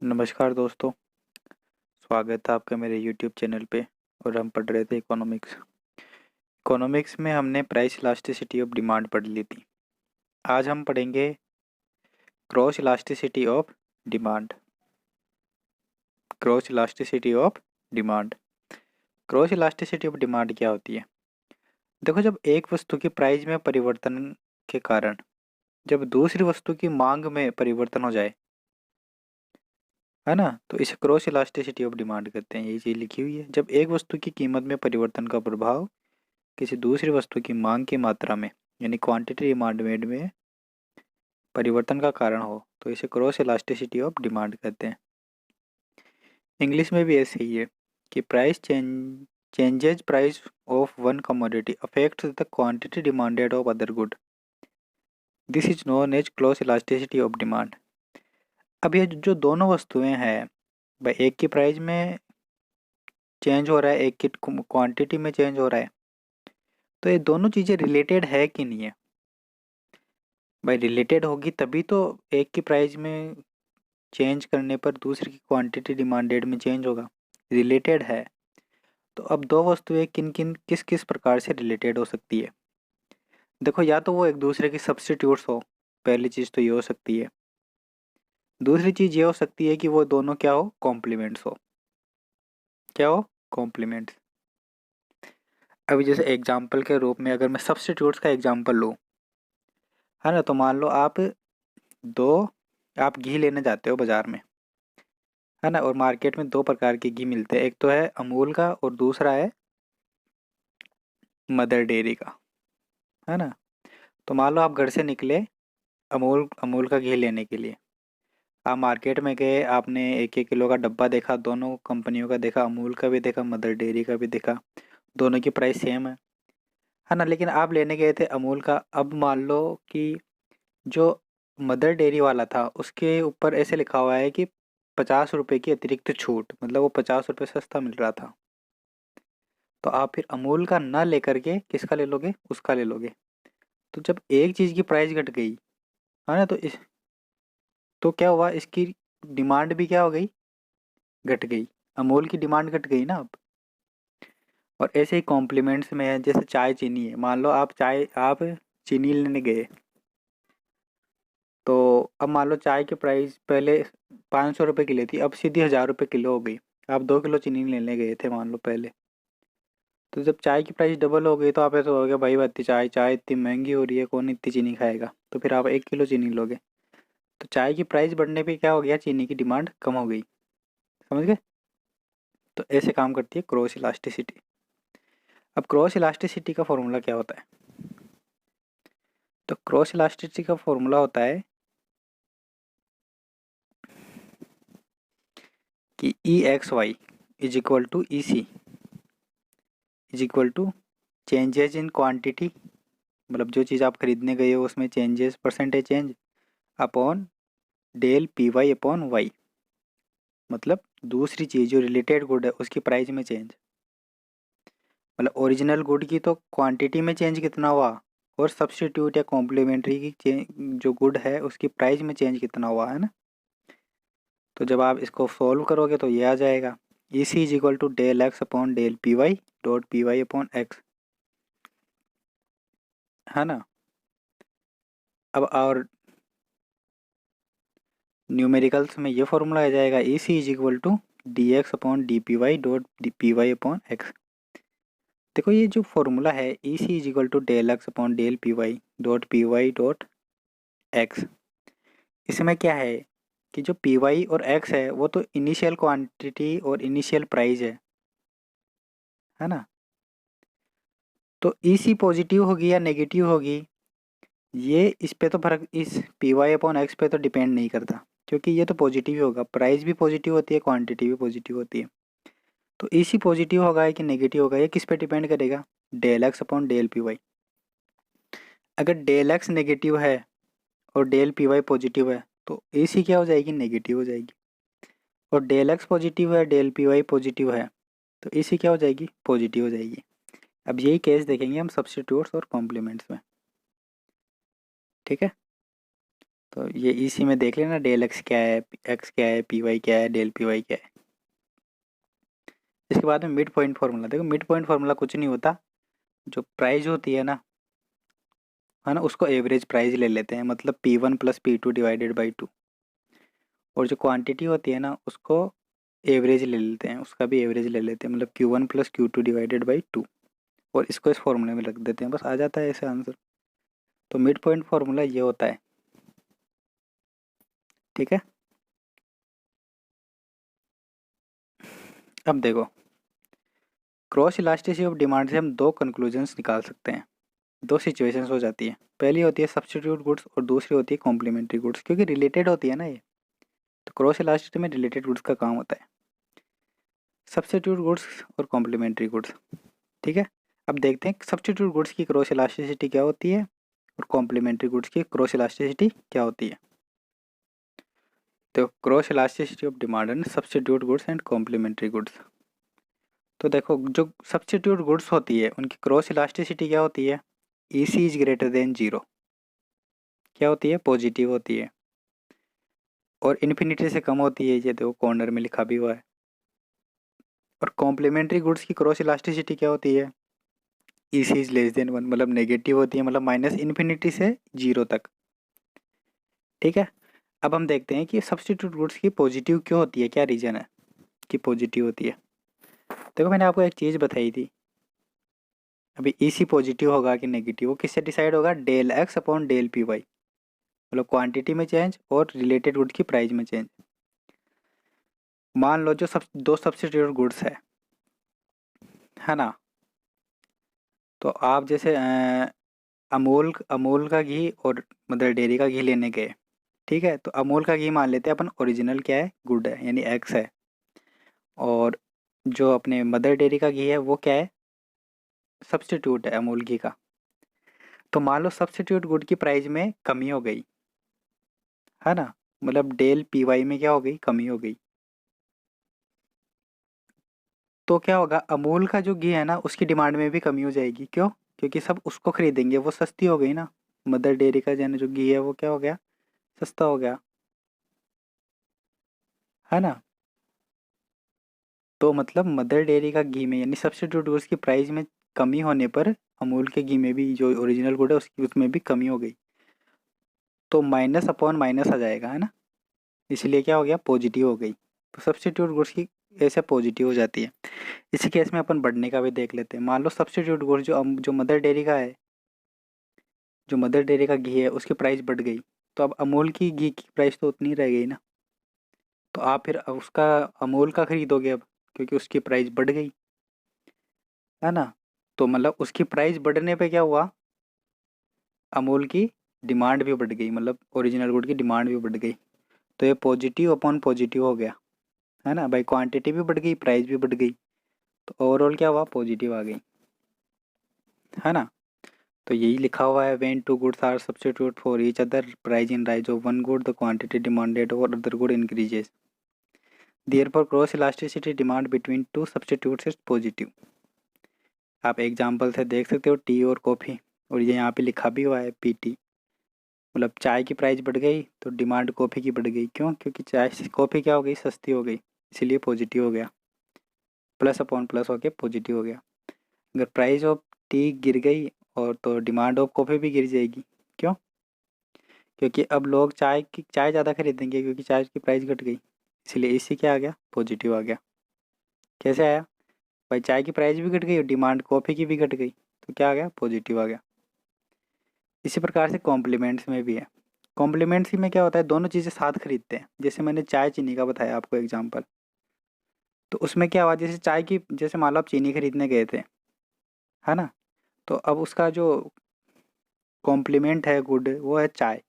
नमस्कार दोस्तों। स्वागत है आपका मेरे YouTube चैनल पे। और हम पढ़ रहे थे इकोनॉमिक्स। इकोनॉमिक्स में हमने प्राइस इलास्टिसिटी ऑफ डिमांड पढ़ ली थी। आज हम पढ़ेंगे cross elasticity of demand. Cross elasticity of demand. Cross elasticity of demand क्या होती है? देखो, जब एक वस्तु की प्राइस में परिवर्तन के कारण जब दूसरी वस्तु की मांग में परिवर्तन हो जाए, है ना, तो इसे क्रॉस इलास्टिसिटी ऑफ डिमांड कहते हैं। यही चीज़ लिखी हुई है। जब एक वस्तु की कीमत में परिवर्तन का प्रभाव किसी दूसरी वस्तु की मांग की मात्रा में यानी क्वांटिटी डिमांड में परिवर्तन का कारण हो तो इसे क्रॉस इलास्टिसिटी ऑफ डिमांड कहते हैं। इंग्लिश में भी ऐसे ही है कि changes price of one commodity affects the quantity demanded of other good. This is known as cross elasticity of demand. अब ये जो दोनों वस्तुएं हैं भाई, एक की प्राइस में चेंज हो रहा है, एक की क्वांटिटी में चेंज हो रहा है, तो ये दोनों चीज़ें रिलेटेड है कि नहीं है? भाई रिलेटेड होगी तभी तो एक की प्राइस में चेंज करने पर दूसरी की क्वांटिटी डिमांडेड में चेंज होगा। रिलेटेड है तो अब दो वस्तुएं किन किन किस किस प्रकार से रिलेटेड हो सकती है? देखो, या तो वो एक दूसरे की सब्स्टिट्यूट्स हो, पहली चीज़ तो ये हो सकती है। दूसरी चीज़ ये हो सकती है कि वो दोनों क्या हो, कॉम्प्लीमेंट्स हो। क्या हो, कॉम्प्लीमेंट्स। अभी जैसे एग्जाम्पल के रूप में अगर मैं सब्स्टिट्यूट्स का एग्जाम्पल लूँ, है ना, तो मान लो दो आप घी लेने जाते हो बाजार में, है ना, और मार्केट में दो प्रकार के घी मिलते हैं। एक तो है अमूल का और दूसरा है मदर डेयरी का, है ना। तो मान लो आप घर से निकले अमूल अमूल का घी लेने के लिए। आप मार्केट में गए, आपने एक एक किलो का डब्बा देखा, दोनों कंपनियों का देखा, अमूल का भी देखा, मदर डेयरी का भी देखा। दोनों की प्राइस सेम है ना। लेकिन आप लेने गए थे अमूल का। अब मान लो कि जो मदर डेयरी वाला था उसके ऊपर ऐसे लिखा हुआ है कि 50 रुपये की अतिरिक्त छूट, मतलब वो 50 रुपये सस्ता मिल रहा था। तो आप फिर अमूल का ना लेकर के किसका ले लोगे, उसका ले लोगे। तो जब एक चीज़ की प्राइस घट गई, है ना, तो क्या हुआ, इसकी डिमांड भी क्या हो गई, घट गई। अमूल की डिमांड घट गई ना अब। और ऐसे ही कॉम्प्लीमेंट्स में है, जैसे चाय चीनी है। मान लो आप चीनी लेने गए, तो अब मान लो चाय की प्राइस पहले 500 रुपये किलो थी, अब सीधी 1000 रुपये किलो हो गई। आप 2 किलो चीनी लेने गए थे मान लो पहले। तो जब चाय की प्राइस डबल हो गई तो आप ऐसा हो गया, भाई इतनी चाय चाय इतनी महंगी हो रही है, कौन इतनी चीनी खाएगा। तो फिर आप 1 किलो चीनी लोगे। तो चाय की प्राइस बढ़ने पे क्या हो गया, चीनी की डिमांड कम हो गई। समझ गए? तो ऐसे काम करती है क्रॉस इलास्टिसिटी। अब क्रॉस इलास्टिसिटी का फॉर्मूला क्या होता है? तो क्रॉस इलास्टिसिटी का फॉर्मूला होता है कि E X Y is equal to E C is equal to changes in quantity, मतलब जो चीज़ आप खरीदने गए हो उसमें changes, percentage change, upon del P Y upon Y, मतलब दूसरी चीज़ जो रिलेटेड गुड है उसकी प्राइस में चेंज। मतलब ओरिजिनल गुड की तो क्वांटिटी में चेंज कितना हुआ, और सब्स्टिट्यूट या कॉम्प्लीमेंट्री की जो गुड है उसकी प्राइस में चेंज कितना हुआ, है ना। तो जब आप इसको सॉल्व करोगे तो ये आ जाएगा, E C is equal to del x upon del P Y dot P Y upon X, है ना। अब और न्यूमेरिकल्स में ये फॉर्मूला आ जाएगा, E C is equal to D X upon D P Y dot P Y upon X. देखो, ये जो फॉर्मूला है E C is equal to del x upon del P Y dot X, इसमें क्या है कि जो पी वाई और एक्स है वो तो इनिशियल क्वांटिटी और इनिशियल प्राइस है ना। तो ई सी पॉजिटिव होगी या नेगेटिव होगी, ये इस पे तो फर्क, इस पी वाई अपॉन एक्स पे तो डिपेंड नहीं करता, क्योंकि ये तो पॉजिटिव ही होगा। प्राइस भी पॉजिटिव होती है, क्वांटिटी भी पॉजिटिव होती है। तो ई सी पॉजिटिव होगा कि नेगेटिव होगा, ये किस पे डिपेंड करेगा, del x upon del P y. अगर डेल एक्स नेगेटिव है और डेल पी वाई पॉजिटिव है तो ई सी क्या हो जाएगी, नेगेटिव हो जाएगी। और डेल एक्स पॉजिटिव है, डेल पी वाई पॉजिटिव है, तो ई सी क्या हो जाएगी, पॉजिटिव हो जाएगी। अब यही केस देखेंगे हम सब्स्टिट्यूट्स और कॉम्प्लीमेंट्स में। ठीक है। तो ये इसी में देख लेना डेल एक्स क्या है, एक्स क्या है, पी वाई क्या है, डेल पी वाई क्या है। इसके बाद में मिड पॉइंट फार्मूला। देखो मिड पॉइंट फार्मूला कुछ नहीं होता, जो प्राइस होती है ना, है ना, उसको एवरेज प्राइस ले लेते हैं, मतलब P1 plus P2 divided by 2। और जो क्वांटिटी होती है ना उसको एवरेज ले लेते हैं, उसका भी एवरेज ले लेते हैं, मतलब Q1 plus Q2 divided by 2। और इसको इस फॉर्मूले में रख देते हैं, बस आ जाता है ऐसे आंसर। तो मिड पॉइंट फार्मूला ये होता है, ठीक है। अब देखो, क्रॉस इलास्टिसिटी ऑफ डिमांड से हम दो कंक्लूजन्स निकाल सकते हैं। दो सिचुएशंस हो जाती है, पहली होती है सब्स्टिट्यूट गुड्स और दूसरी होती है कॉम्प्लीमेंट्री गुड्स, क्योंकि रिलेटेड होती है ना ये। तो क्रॉस इलास्टिसिटी में रिलेटेड गुड्स का काम होता है, सब्स्टिट्यूट गुड्स और कॉम्प्लीमेंट्री गुड्स, ठीक है। अब देखते हैं सब्स्टिट्यूट गुड्स की क्रॉस इलास्टिसिटी क्या होती है और कॉम्प्लीमेंट्री गुड्स की क्रॉस इलास्टिसिटी क्या होती है। तो cross elasticity of demand and substitute goods and complementary goods. तो देखो जो सब्स्टिट्यूट गुड्स होती है उनकी क्रॉस इलास्टिसिटी क्या होती है, E C is greater than zero, क्या होती है, पॉजिटिव होती है। और इन्फिनिटी से कम होती है, ये देखो कॉर्नर में लिखा भी हुआ है। और कॉम्प्लीमेंट्री गुड्स की क्रॉस इलास्टिसिटी क्या होती है, E C is less than one, मतलब नेगेटिव होती है, मतलब माइनस इन्फिनिटी से जीरो तक, ठीक है। अब हम देखते हैं कि सब्स्टिट्यूट गुड्स की पॉजिटिव क्यों होती है, क्या रीजन है कि पॉजिटिव होती है। देखो मैंने आपको एक चीज़ बताई थी, अभी ई सी पॉजिटिव होगा कि नेगेटिव, वो किससे डिसाइड होगा, del x upon del P y, मतलब क्वांटिटी में चेंज और रिलेटेड गुड्स की प्राइस में चेंज। मान लो जो सब दो सब्स्टिट्यूट गुड्स है ना, तो आप जैसे अमूल अमूल का घी और मदर डेयरी का घी लेने गए, ठीक है। तो अमूल का घी मान लेते हैं अपन ओरिजिनल क्या है, गुड है, यानी एक्स है। और जो अपने मदर डेयरी का घी है वो क्या है, सब्स्टिट्यूट है अमूल घी का। तो मान लो सब्स्टिट्यूट गुड की प्राइस में कमी हो गई, है ना, मतलब डेल पी वाई में क्या हो गई, कमी हो गई। तो क्या होगा, अमूल का जो घी है ना उसकी डिमांड में भी कमी हो जाएगी, क्यों, क्योंकि सब उसको खरीदेंगे, वो सस्ती हो गई ना। मदर डेयरी का जो घी है वो क्या हो गया, सस्ता हो गया, है ना। तो मतलब मदर डेयरी का घी में यानी सब्स्टिट्यूट गुड्स की प्राइस में कमी होने पर अमूल के घी में भी जो ओरिजिनल गुड है उसकी उसमें भी कमी हो गई, तो माइनस अपॉन माइनस आ जाएगा, है ना। इसलिए क्या हो गया, पॉजिटिव हो गई। तो सब्स्टिट्यूट गुड्स की ऐसे पॉजिटिव हो जाती है। इसी केस में अपन बढ़ने का भी देख लेते हैं। मान लो सब्स्टिट्यूट गुड्स जो मदर डेयरी का है, जो मदर डेयरी का घी है उसकी प्राइस बढ़ गई, तो अब अमूल की घी की प्राइस तो उतनी रह गई ना। तो आप फिर उसका अमूल का खरीदोगे अब, क्योंकि उसकी प्राइस बढ़ गई, है ना। तो मतलब उसकी प्राइस बढ़ने पे क्या हुआ, अमूल की डिमांड भी बढ़ गई, मतलब ओरिजिनल गुड की डिमांड भी बढ़ गई। तो ये पॉजिटिव अपॉन पॉजिटिव हो गया, है ना भाई, क्वांटिटी भी बढ़ गई, प्राइस भी बढ़ गई, तो ओवरऑल क्या हुआ, पॉजिटिव आ गई, है ना। तो यही लिखा हुआ है, when two goods are substitute for each other price in rise of one good the quantity demanded और other good increases, therefore cross elasticity demand between two substitutes is positive. आप एग्जांपल से देख सकते हो टी और coffee, और ये यहाँ पे लिखा भी हुआ है पीटी, मतलब चाय की प्राइस बढ़ गई तो डिमांड कॉफ़ी की बढ़ गई, क्यों, क्योंकि चाय कॉफ़ी क्या हो गई, सस्ती हो गई, इसीलिए पॉजिटिव हो गया, प्लस अपॉन प्लस होके पॉजिटिव हो गया। अगर प्राइस ऑफ टी गिर गई और तो डिमांड ऑफ कॉफ़ी भी गिर जाएगी, क्यों, क्योंकि अब लोग चाय ज़्यादा खरीदेंगे, क्योंकि चाय की प्राइस घट गई, इसलिए इससे क्या आ गया, पॉजिटिव आ गया। कैसे आया भाई, चाय की प्राइस भी घट गई और डिमांड कॉफ़ी की भी घट गई, तो क्या आ गया, पॉजिटिव आ गया। इसी प्रकार से कॉम्प्लीमेंट्स में भी है। कॉम्प्लीमेंट्स में क्या होता है, दोनों चीज़ें साथ खरीदते हैं, जैसे मैंने चाय चीनी का बताया आपको एग्जांपल। तो उसमें क्या हुआ, जैसे चाय की, जैसे मान लो आप चीनी खरीदने गए थे, है ना, तो अब उसका जो कॉम्प्लीमेंट है गुड वो है चाय।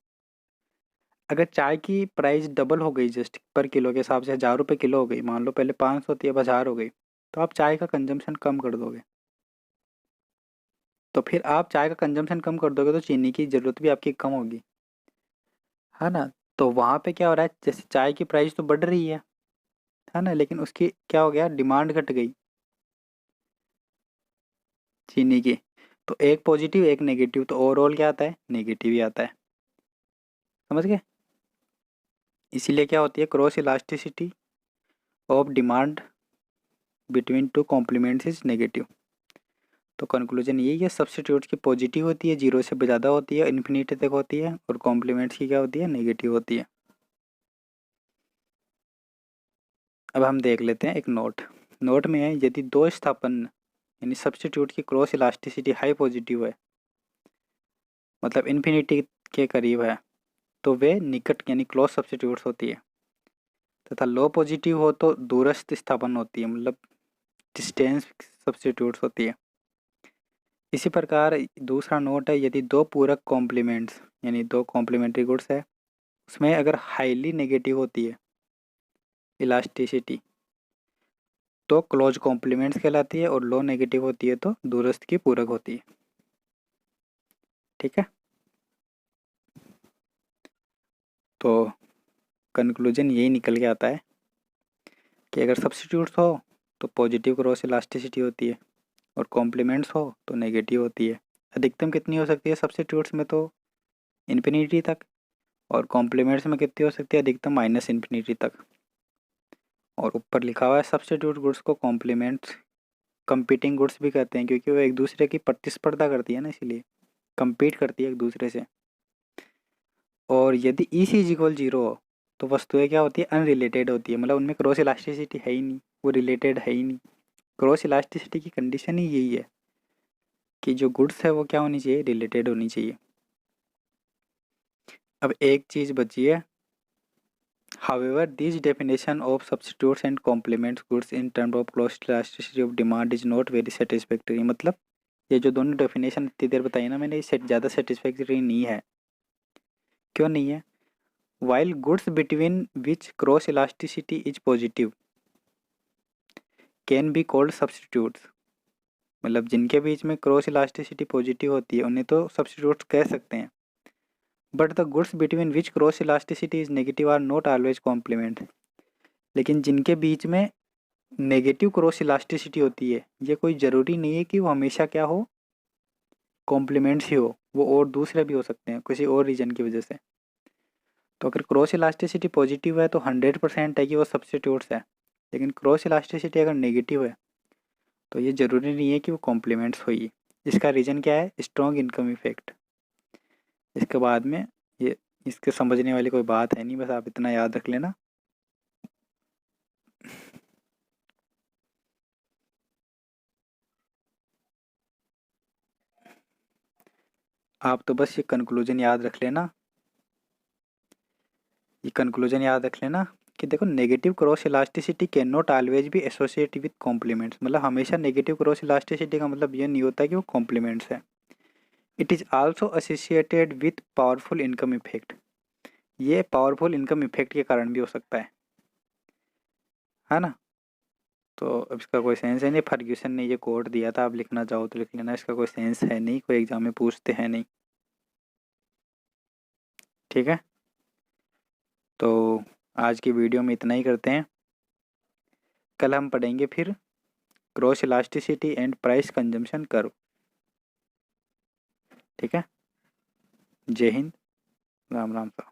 अगर चाय की प्राइस डबल हो गई, जस्ट पर किलो के हिसाब से 1000 रुपये किलो हो गई, मान लो पहले 500 थी अब 1000 हो गई, तो आप चाय का कंजम्पशन कम कर दोगे। तो फिर आप चाय का कंजम्पशन कम कर दोगे तो चीनी की ज़रूरत भी आपकी कम होगी, है ना। तो वहाँ पे क्या हो रहा है, जैसे चाय की प्राइस तो बढ़ रही है ना, लेकिन उसकी क्या हो गया, डिमांड घट गई चीनी की। तो एक पॉजिटिव एक नेगेटिव, तो ओवरऑल क्या आता है, नेगेटिव ही आता है, समझ गए। इसीलिए क्या होती है, cross elasticity of demand between two complements is negative. तो कंक्लूजन यही है, सब्स्टिट्यूट्स की पॉजिटिव होती है, 0 से ज़्यादा होती है, इन्फिनिटी तक होती है, और कॉम्प्लीमेंट्स की क्या होती है, नेगेटिव होती है। अब हम देख लेते हैं एक नोट में है, यदि दो स्थापन यानी सब्स्टिट्यूट की क्रॉस इलास्टिसिटी हाई पॉजिटिव है, मतलब इन्फिनिटी के करीब है, तो वे निकट यानी क्लोज सब्स्टिट्यूट्स होती है, तथा लो पॉजिटिव हो तो दूरस्थ स्थापन होती है, मतलब डिस्टेंस सब्स्टिट्यूट्स होती है। इसी प्रकार दूसरा नोट है, यदि दो पूरक कॉम्प्लीमेंट्स यानी दो कॉम्प्लीमेंट्री गुड्स है, उसमें अगर हाईली नेगेटिव होती है इलास्टिसिटी तो क्लोज कॉम्प्लीमेंट्स कहलाती है, और लो नेगेटिव होती है तो दूरस्थ की पूरक होती है। ठीक है, तो कंक्लूजन यही निकल के आता है कि अगर सब्स्टिट्यूट्स हो तो पॉजिटिव क्रॉस इलास्टिसिटी होती है, और कॉम्प्लीमेंट्स हो तो नेगेटिव होती है। अधिकतम कितनी हो सकती है सब्स्टिट्यूट्स में, तो इन्फिनिटी तक, और कॉम्प्लीमेंट्स में कितनी हो सकती है, अधिकतम माइनस इन्फिनिटी तक। और ऊपर लिखा हुआ है सब्स्टिट्यूट गुड्स को कॉम्प्लीमेंट्स कंपीटिंग गुड्स भी कहते हैं, क्योंकि वो एक दूसरे की प्रतिस्पर्धा करती है ना, इसीलिए कंपीट करती है एक दूसरे से। और यदि ई सी इज इक्वल 0 हो तो वस्तुएं क्या होती है, अनरिलेटेड होती है, मतलब उनमें क्रॉस इलास्टिसिटी है ही नहीं, वो रिलेटेड है ही नहीं। क्रॉस इलास्टिसिटी की कंडीशन ही यही है कि जो गुड्स है वो क्या होनी चाहिए, रिलेटेड होनी चाहिए। अब एक चीज़ बची है, however this definition of substitutes and complements goods in terms of close elasticity of demand is not very satisfactory। मतलब ये जो दोनों डेफिनेशन इतनी देर बताई ना मैंने, ये ज़्यादा सेटिस्फैक्टरी नहीं है। क्यों नहीं है? while goods between which cross elasticity is positive can be called substitutes, मतलब जिनके बीच में क्रॉस इलास्टिसिटी पॉजिटिव होती है उन्हें तो सब्स्टिट्यूट्स कह सकते हैं, but the goods between which cross elasticity is negative are not always complement. लेकिन जिनके बीच में नेगेटिव क्रॉस इलास्टिसिटी होती है, ये कोई ज़रूरी नहीं है कि वो हमेशा क्या हो, कॉम्प्लीमेंट्स ही हो, वो और दूसरे भी हो सकते हैं किसी और रीजन की वजह से। तो अगर क्रॉस इलास्टिसिटी पॉजिटिव है तो 100% है कि वो सब्स्टिट्यूट्स है, लेकिन क्रॉस इलास्टिसिटी अगर नेगेटिव है तो ये ज़रूरी नहीं है कि वो कॉम्प्लीमेंट्स होगी। इसका रीज़न क्या है, स्ट्रॉन्ग इनकम इफेक्ट। इसके बाद में ये इसके समझने वाली कोई बात है नहीं, बस आप इतना याद रख लेना। आप तो बस ये कंक्लूजन याद रख लेना, ये कंक्लूजन याद रख लेना कि देखो, negative cross elasticity can not always be associate with complements. मतलब हमेशा नेगेटिव क्रॉस इलास्टिसिटी का मतलब ये नहीं होता कि वो कॉम्प्लीमेंट्स है। It is also associated with powerful income effect. ये पावरफुल इनकम इफेक्ट के कारण भी हो सकता है ना। तो अब इसका कोई सेंस है नहीं, फर्ग्यूसन ने ये कोड दिया था, आप लिखना चाहो तो लिख लेना, इसका कोई सेंस है नहीं, कोई एग्जाम में पूछते हैं नहीं। ठीक है, तो आज की वीडियो में इतना ही करते हैं। कल हम पढ़ेंगे फिर cross elasticity and price consumption curve. ठीक है, जय हिंद, राम राम साहब।